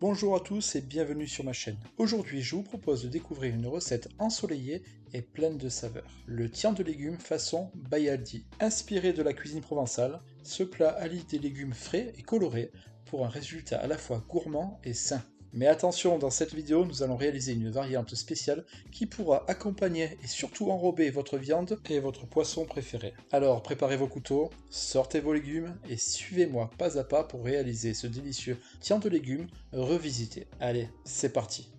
Bonjour à tous et bienvenue sur ma chaîne. Aujourd'hui, je vous propose de découvrir une recette ensoleillée et pleine de saveurs. Le tian de légumes façon Baialdi. Inspiré de la cuisine provençale, ce plat allie des légumes frais et colorés pour un résultat à la fois gourmand et sain. Mais attention, dans cette vidéo, nous allons réaliser une variante spéciale qui pourra accompagner et surtout enrober votre viande et votre poisson préféré. Alors préparez vos couteaux, sortez vos légumes et suivez-moi pas à pas pour réaliser ce délicieux tian de légumes revisité. Allez, c'est parti!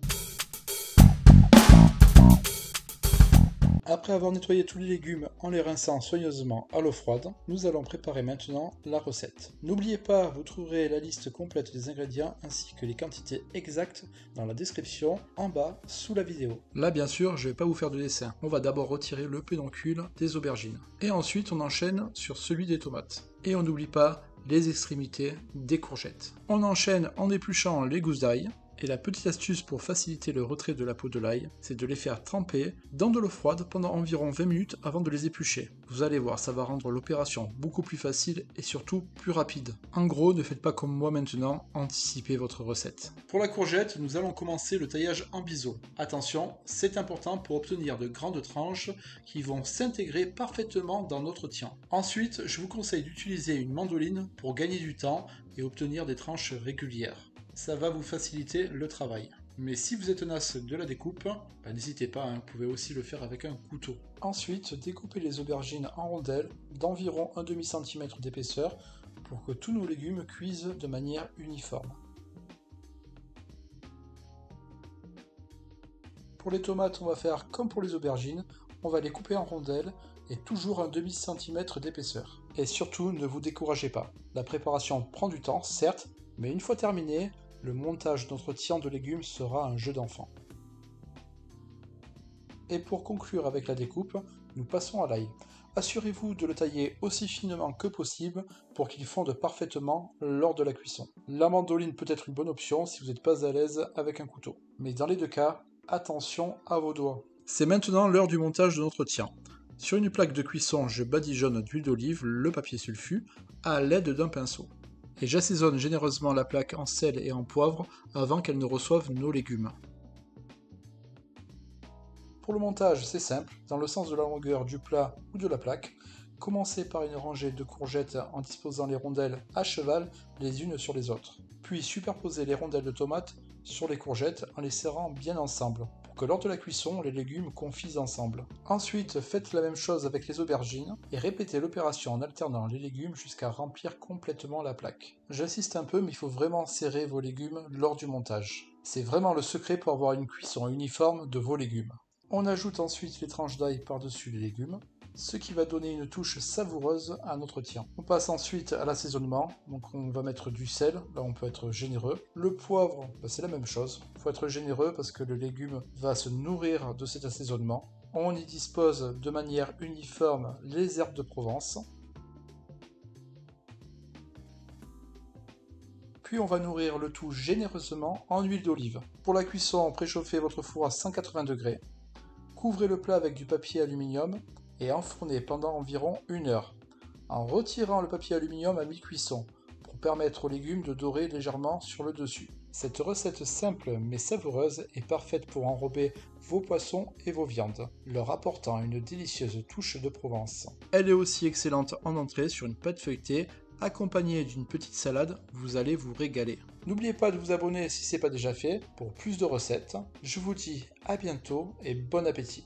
Après avoir nettoyé tous les légumes en les rinçant soigneusement à l'eau froide, nous allons préparer maintenant la recette. N'oubliez pas, vous trouverez la liste complète des ingrédients ainsi que les quantités exactes dans la description en bas sous la vidéo. Là bien sûr, je ne vais pas vous faire de dessin. On va d'abord retirer le pédoncule des aubergines. Et ensuite on enchaîne sur celui des tomates. Et on n'oublie pas les extrémités des courgettes. On enchaîne en épluchant les gousses d'ail. Et la petite astuce pour faciliter le retrait de la peau de l'ail, c'est de les faire tremper dans de l'eau froide pendant environ 20 minutes avant de les éplucher. Vous allez voir, ça va rendre l'opération beaucoup plus facile et surtout plus rapide. En gros, ne faites pas comme moi maintenant, anticipez votre recette. Pour la courgette, nous allons commencer le taillage en biseau. Attention, c'est important pour obtenir de grandes tranches qui vont s'intégrer parfaitement dans notre tian. Ensuite, je vous conseille d'utiliser une mandoline pour gagner du temps et obtenir des tranches régulières. Ça va vous faciliter le travail. Mais si vous êtes tenace de la découpe, n'hésitez pas, vous pouvez aussi le faire avec un couteau. Ensuite, découpez les aubergines en rondelles d'environ 1 demi-cm d'épaisseur pour que tous nos légumes cuisent de manière uniforme. Pour les tomates, on va faire comme pour les aubergines, on va les couper en rondelles et toujours 1 demi-cm d'épaisseur. Et surtout, ne vous découragez pas. La préparation prend du temps, certes, mais une fois terminé, le montage de notre tian de légumes sera un jeu d'enfant. Et pour conclure avec la découpe, nous passons à l'ail. Assurez-vous de le tailler aussi finement que possible pour qu'il fonde parfaitement lors de la cuisson. La mandoline peut être une bonne option si vous n'êtes pas à l'aise avec un couteau. Mais dans les deux cas, attention à vos doigts. C'est maintenant l'heure du montage de notre tian. Sur une plaque de cuisson, je badigeonne d'huile d'olive le papier sulfu à l'aide d'un pinceau. Et j'assaisonne généreusement la plaque en sel et en poivre avant qu'elle ne reçoive nos légumes. Pour le montage, c'est simple, dans le sens de la longueur du plat ou de la plaque, commencez par une rangée de courgettes en disposant les rondelles à cheval les unes sur les autres. Puis superposez les rondelles de tomates sur les courgettes en les serrant bien ensemble, pour que lors de la cuisson, les légumes confisent ensemble. Ensuite, faites la même chose avec les aubergines et répétez l'opération en alternant les légumes jusqu'à remplir complètement la plaque. J'insiste un peu, mais il faut vraiment serrer vos légumes lors du montage. C'est vraiment le secret pour avoir une cuisson uniforme de vos légumes. On ajoute ensuite les tranches d'ail par-dessus les légumes, ce qui va donner une touche savoureuse à notre tian. On passe ensuite à l'assaisonnement, donc on va mettre du sel, là on peut être généreux. Le poivre, c'est la même chose, il faut être généreux parce que le légume va se nourrir de cet assaisonnement. On y dispose de manière uniforme les herbes de Provence. Puis on va nourrir le tout généreusement en huile d'olive. Pour la cuisson, préchauffez votre four à 180 degrés. Couvrez le plat avec du papier aluminium et enfournez pendant environ 1 heure, en retirant le papier aluminium à mi-cuisson pour permettre aux légumes de dorer légèrement sur le dessus. Cette recette simple mais savoureuse est parfaite pour enrober vos poissons et vos viandes, leur apportant une délicieuse touche de Provence. Elle est aussi excellente en entrée sur une pâte feuilletée, accompagnée d'une petite salade, vous allez vous régaler. N'oubliez pas de vous abonner si ce n'est pas déjà fait pour plus de recettes. Je vous dis à bientôt et bon appétit.